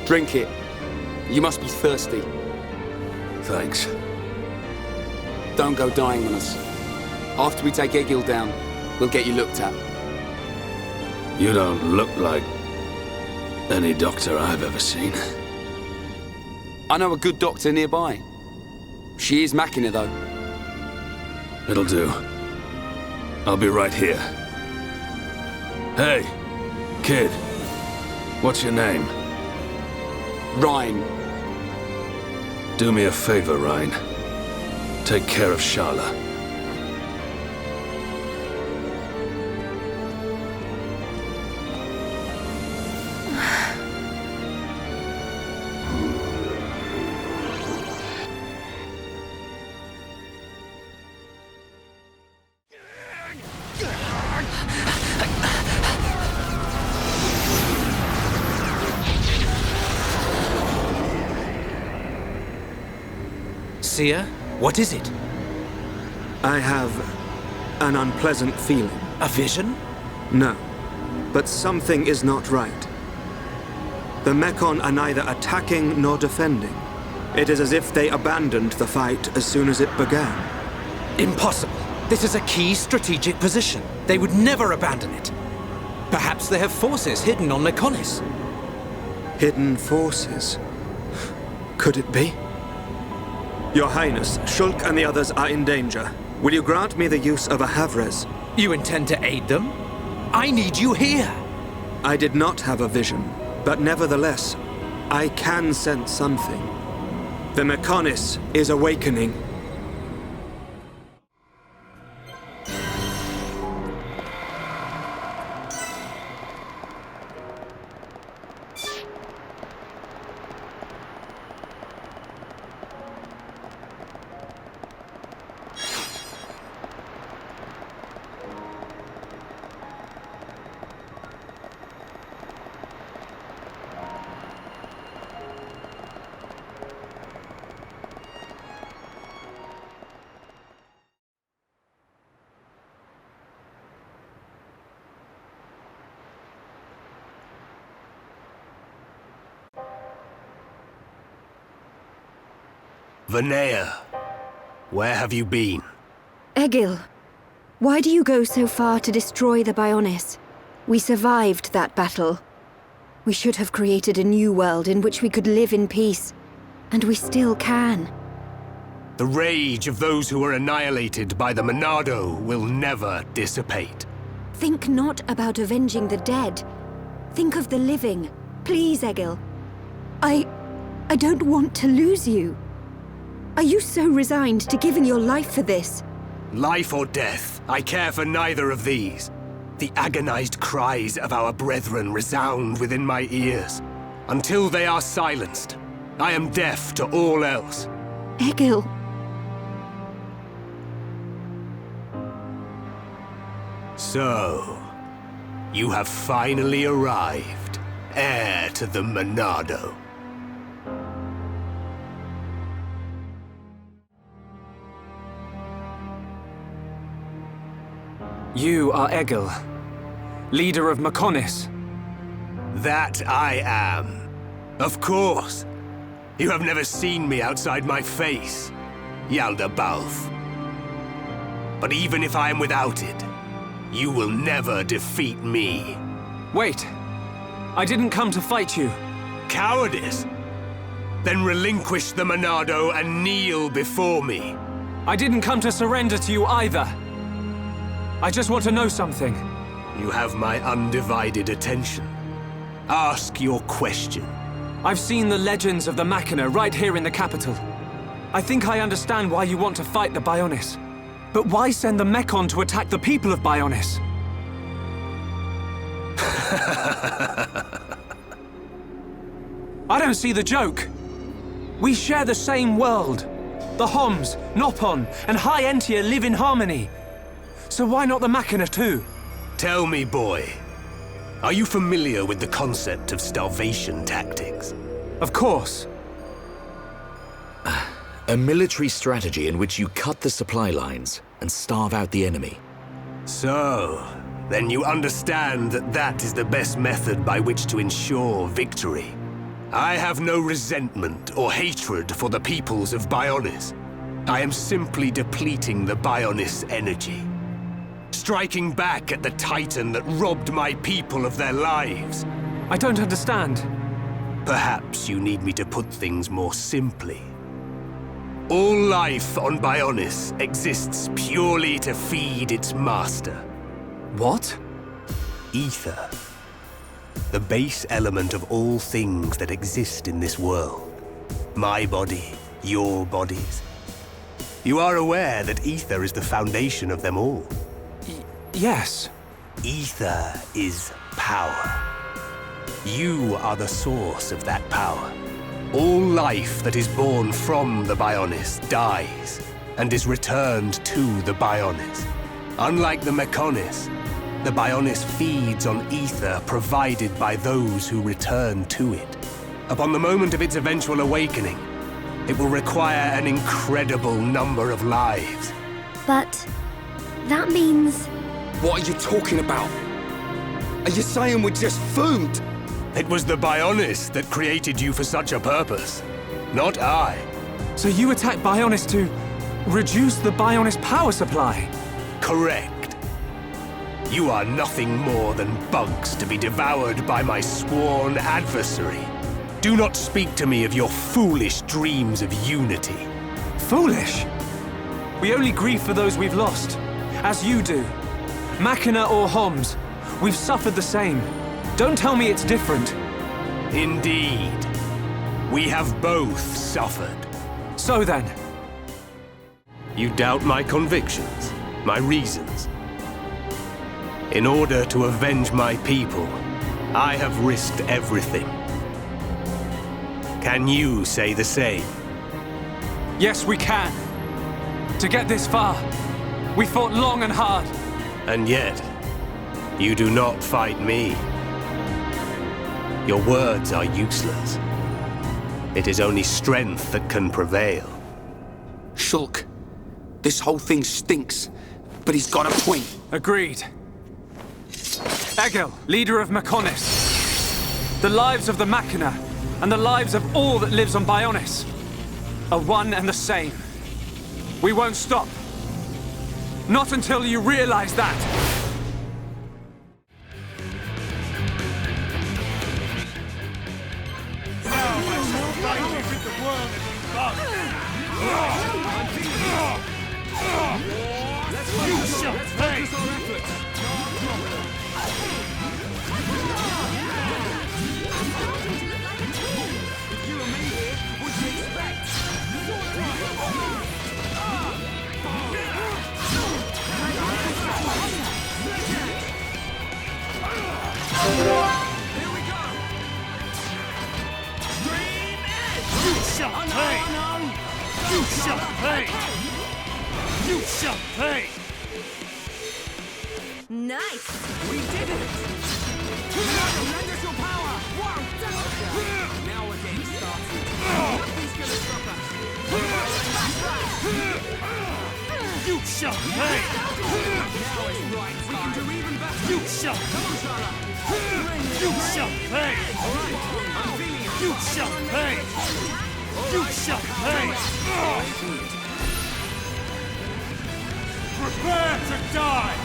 Drink it. You must be thirsty. Thanks. Don't go dying on us. After we take Egil down, we'll get you looked at. You don't look like any doctor I've ever seen. I know a good doctor nearby. She is Machina, though. It'll do. I'll be right here. Hey, kid. What's your name? Ryan. Do me a favor, Ryan. Take care of Sharla. Seer, what is it? I have an unpleasant feeling. A vision? No, but something is not right. The Mechon are neither attacking nor defending. It is as if they abandoned the fight as soon as it began. Impossible. This is a key strategic position. They would never abandon it. Perhaps they have forces hidden on Mechonis. Hidden forces? Could it be? Your Highness, Shulk and the others are in danger. Will you grant me the use of a Havres? You intend to aid them? I need you here! I did not have a vision, but nevertheless, I can sense something. The Mechonis is awakening. Vanea, where have you been? Egil, why do you go so far to destroy the Bionis? We survived that battle. We should have created a new world in which we could live in peace. And we still can. The rage of those who were annihilated by the Monado will never dissipate. Think not about avenging the dead. Think of the living. Please, Egil. I don't want to lose you. Are you so resigned to giving your life for this? Life or death, I care for neither of these. The agonized cries of our brethren resound within my ears. Until they are silenced, I am deaf to all else. Egil. So, you have finally arrived, heir to the Monado. You are Egil, leader of Mechonis. That I am. Of course. You have never seen me outside my face, Yalda Balth. But even if I am without it, you will never defeat me. Wait. I didn't come to fight you. Cowardice? Then relinquish the Monado and kneel before me. I didn't come to surrender to you either. I just want to know something. You have my undivided attention. Ask your question. I've seen the legends of the Machina right here in the capital. I think I understand why you want to fight the Bionis. But why send the Mechon to attack the people of Bionis? I don't see the joke. We share the same world. The Homs, Nopon, and High Entia live in harmony. So why not the Machina too? Tell me, boy. Are you familiar with the concept of starvation tactics? Of course. A military strategy in which you cut the supply lines and starve out the enemy. So, then you understand that that is the best method by which to ensure victory. I have no resentment or hatred for the peoples of Bionis. I am simply depleting the Bionis energy. Striking back at the Titan that robbed my people of their lives. I don't understand. Perhaps you need me to put things more simply. All life on Bionis exists purely to feed its master. What? Ether. The base element of all things that exist in this world. My body, your bodies. You are aware that ether is the foundation of them all. Yes. Ether is power. You are the source of that power. All life that is born from the Bionis dies and is returned to the Bionis. Unlike the Mechonis, the Bionis feeds on ether provided by those who return to it. Upon the moment of its eventual awakening, it will require an incredible number of lives. But that means... What are you talking about? Are you saying we're just food? It was the Bionis that created you for such a purpose, not I. So you attacked Bionis to reduce the Bionis power supply? Correct. You are nothing more than bugs to be devoured by my sworn adversary. Do not speak to me of your foolish dreams of unity. Foolish? We only grieve for those we've lost, as you do. Machina or Homs, we've suffered the same. Don't tell me it's different. Indeed. We have both suffered. So then? You doubt my convictions, my reasons. In order to avenge my people, I have risked everything. Can you say the same? Yes, we can. To get this far, we fought long and hard. And yet, you do not fight me. Your words are useless. It is only strength that can prevail. Shulk, this whole thing stinks, but he's got a point. Agreed. Egil, leader of Mechonis. The lives of the Machina and the lives of all that lives on Bionis are one and the same. We won't stop. Not until you realize that. favour with the world and its bugs. You shall pay! You and me here, what do you expect? Here we go! Stream Edge! You shall pay! You shall pay! You shall pay! Nice! We did it! Lend us your power! Wow! Now we're getting started. Nothing's gonna stop us. You shall pay! Now it's right time. We can do even better. You shall! Come on, Charlotte. You shall pay! Alright, I'm feeling it. You shall pay! You shall pay! Prepare to die!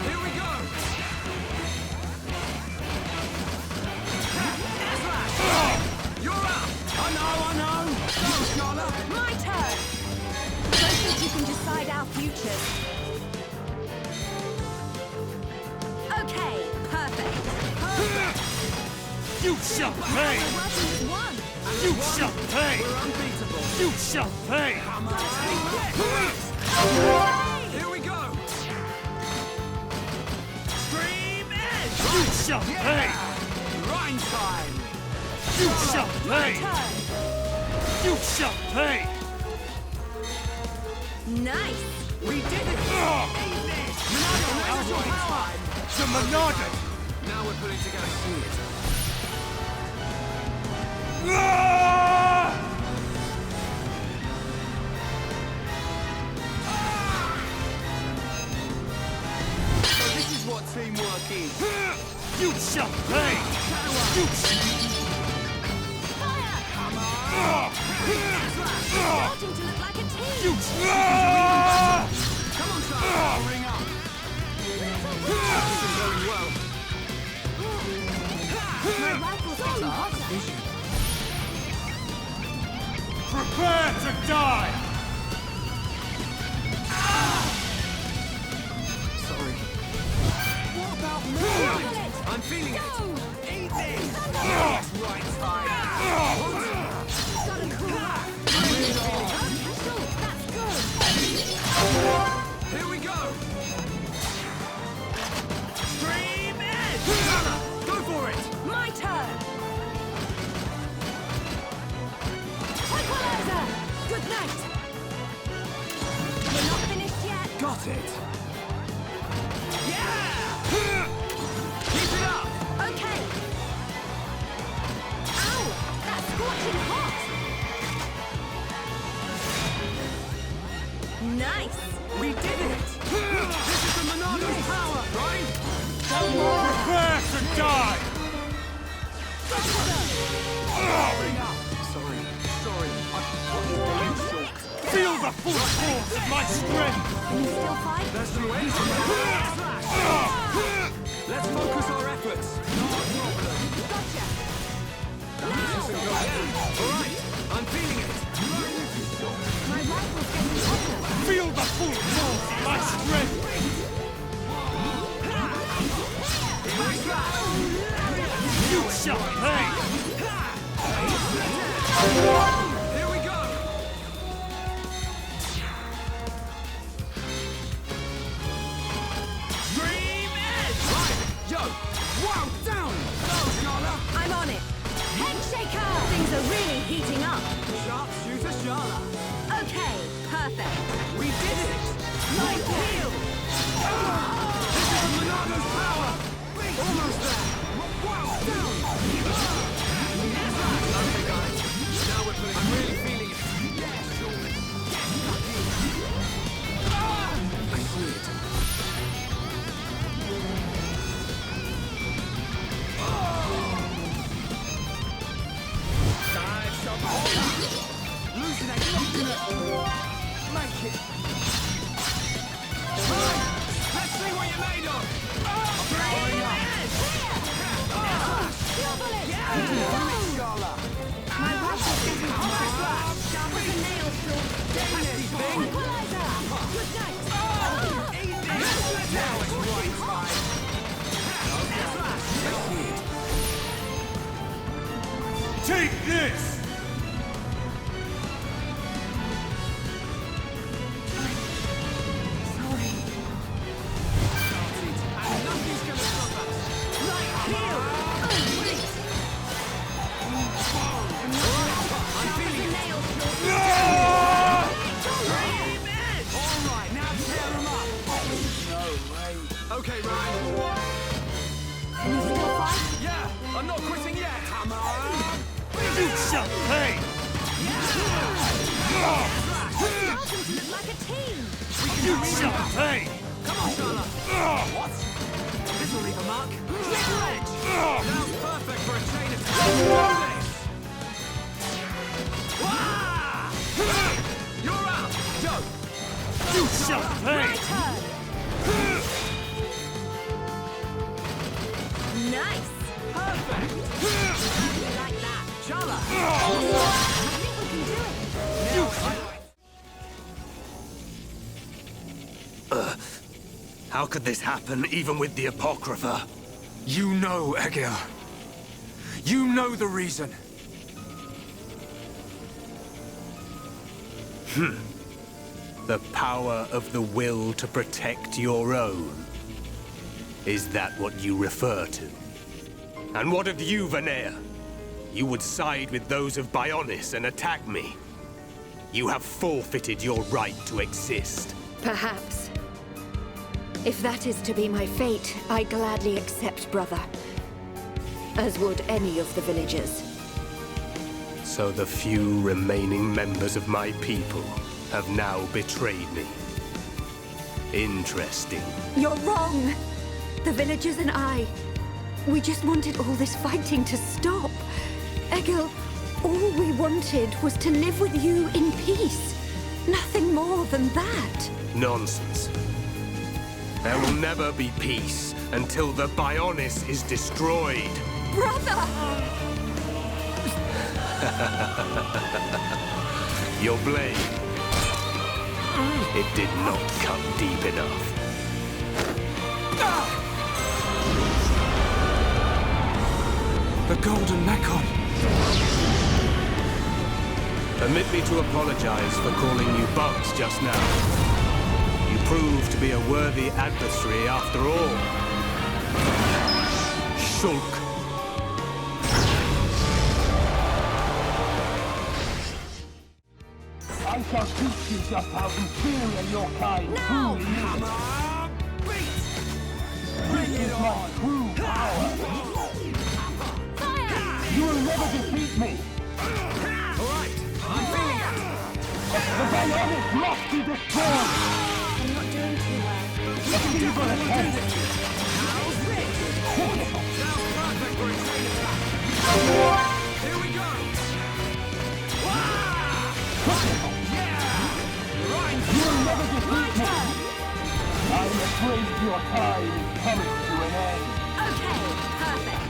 Here we go! You're up! I know! Go, Charlotte! My turn! Don't think you can decide our futures. Okay, perfect. You shall pay! You shall pay! You shall pay! Here we go! Stream Edge! You shall pay! Rhyme time! You shall pay! You shall pay! Nice! We did it! How's your power? The Monado! Now we're putting together theatre. So this is what teamwork is. You shall pay! You shall... Come on! Starting to look like a team! You... Come on, Charlie! Ring up! This is going well. My rifle's getting hotter! Prepare to die! Sorry. What about me? I'm feeling it! Eat this! That's right time! Gotta cool off! That's good! Here we go! Stream Edge! Go for it! My turn! Tranquilizer! Good night! We're not finished yet! Got it! Yeah! Keep it up! Okay! Ow! That's scorching hot! Nice! We did it! This is the Monado's power, right? Prepare to die! Ring up! Sorry. Feel the full force of my strength! Can you still fight? Let's do it! Let's focus our efforts! Gotcha! Alright, I'm feeling it! My rifle's getting hotter! Feel the full force of my strength! You shall pay! Here we go! Stream Edge! Right! Yo! Wow! Down! Go, Sharla! I'm on it! Head shaker! Things are really heating up! Sharpshooter Sharla! Okay, perfect! We did it! Light heal! This is the Monado's power! Almost there! Wow! Down! Okay, guys. Now we're putting... I'm really feeling it. Yeah, sure. I see it. Side shot. Losing it, locking it. Make it. Let's see what you're made of. You shall pay! Come on, Shala! What? This'll leave a mark. Clear edge! Sounds perfect for a chain attack. You're out! Go! You shall pay! Nice! Perfect! Like that. Shala! I think we can do it. How could this happen, even with the Apocrypha? You know, Egil. You know the reason. The power of the will to protect your own. Is that what you refer to? And what of you, Vanea? You would side with those of Bionis and attack me. You have forfeited your right to exist. Perhaps. If that is to be my fate, I gladly accept, brother. As would any of the villagers. So the few remaining members of my people have now betrayed me. Interesting. You're wrong! The villagers and I, we just wanted all this fighting to stop. Egil, all we wanted was to live with you in peace. Nothing more than that. Nonsense. There will never be peace until the Bionis is destroyed. Brother! Your blade. It did not cut deep enough. The Golden Mekon. Permit me to apologize for calling you bugs just now. You proved to be a worthy adversary after all. Shulk. I shall teach you just how inferior your kind truly is. Come on, beat! This is my true power. You will never defeat me. Alright, I'm feeling it! The Bionis must be destroyed. I'm not doing too well. The evil attempt. How's this? Sounds perfect for a chain attack. Here we go! You will never defeat me. I'm afraid your time is coming to an end. Okay, perfect.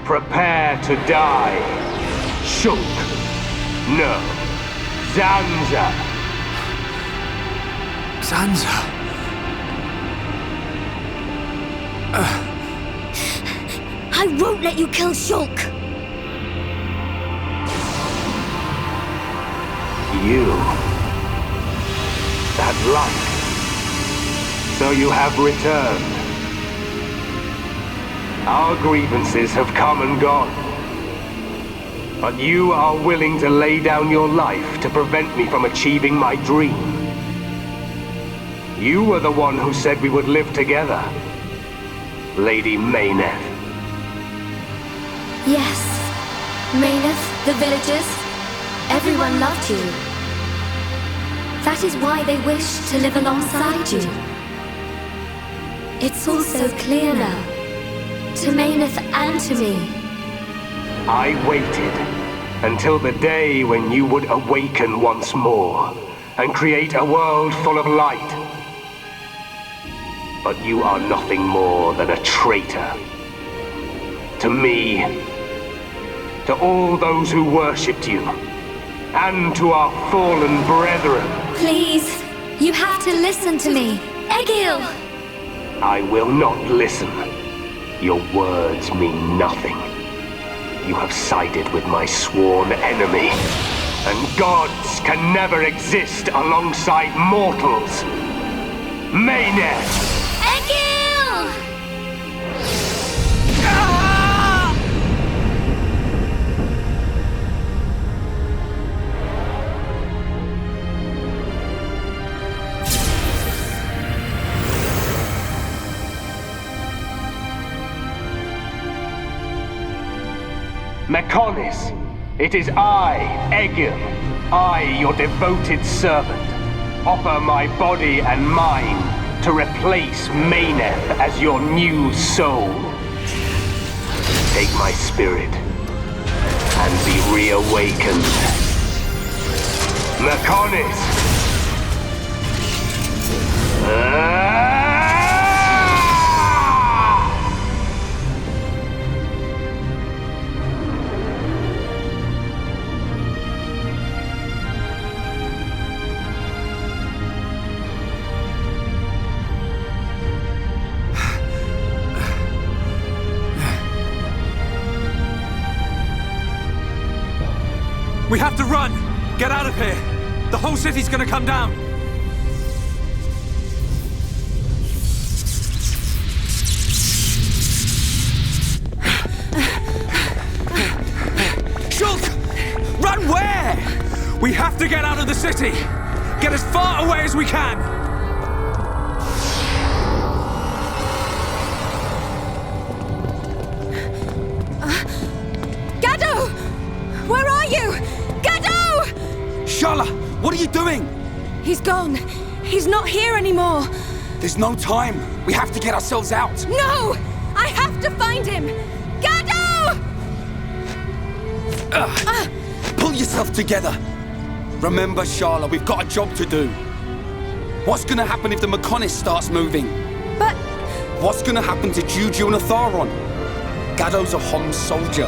Prepare to die. Shulk. No. Zanza. Zanza. I won't let you kill Shulk! You. That light. So you have returned. Our grievances have come and gone. But you are willing to lay down your life to prevent me from achieving my dream. You were the one who said we would live together, Lady Mayneth. Yes. Mayneth, the villagers, everyone loved you. That is why they wished to live alongside you. It's all so clear now. To Mayneth and to me. I waited until the day when you would awaken once more and create a world full of light. But you are nothing more than a traitor. To me, to all those who worshipped you, and to our fallen brethren. Please, you have to listen to me. Egil! I will not listen. Your words mean nothing. You have sided with my sworn enemy. And gods can never exist alongside mortals. Mayneth! Egil! Mechonis, it is I, Egil, I, your devoted servant, offer my body and mind to replace Mayneth as your new soul. Take my spirit and be reawakened. Mechonis! We have to run! Get out of here! The whole city's gonna come down! Shulk! Run where? We have to get out of the city! Get as far away as we can! Gado! Where are you? Gado! Sharla, what are you doing? He's gone. He's not here anymore. There's no time. We have to get ourselves out. No! I have to find him! Gado! Pull yourself together. Remember, Sharla, we've got a job to do. What's gonna happen if the Mechonis starts moving? But... What's gonna happen to Juju and Atharon? Gado's a Hom soldier.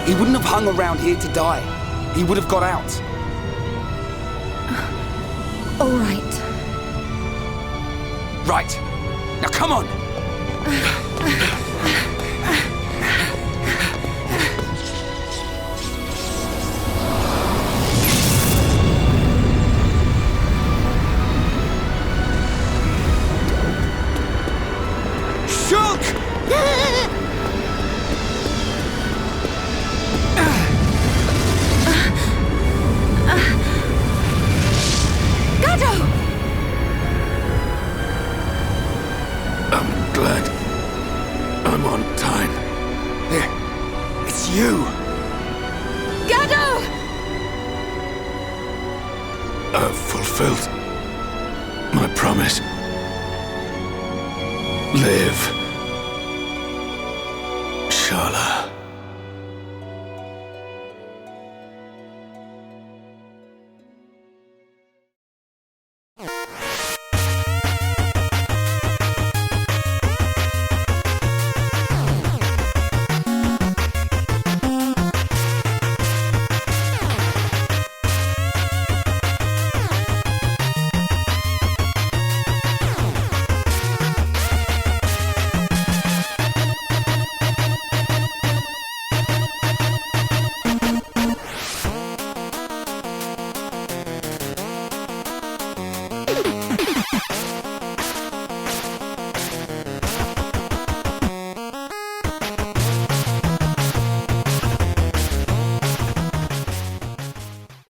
He wouldn't have hung around here to die. He would have got out. All right. Right. Now come on! Fulfilled my promise. Live, Sharla.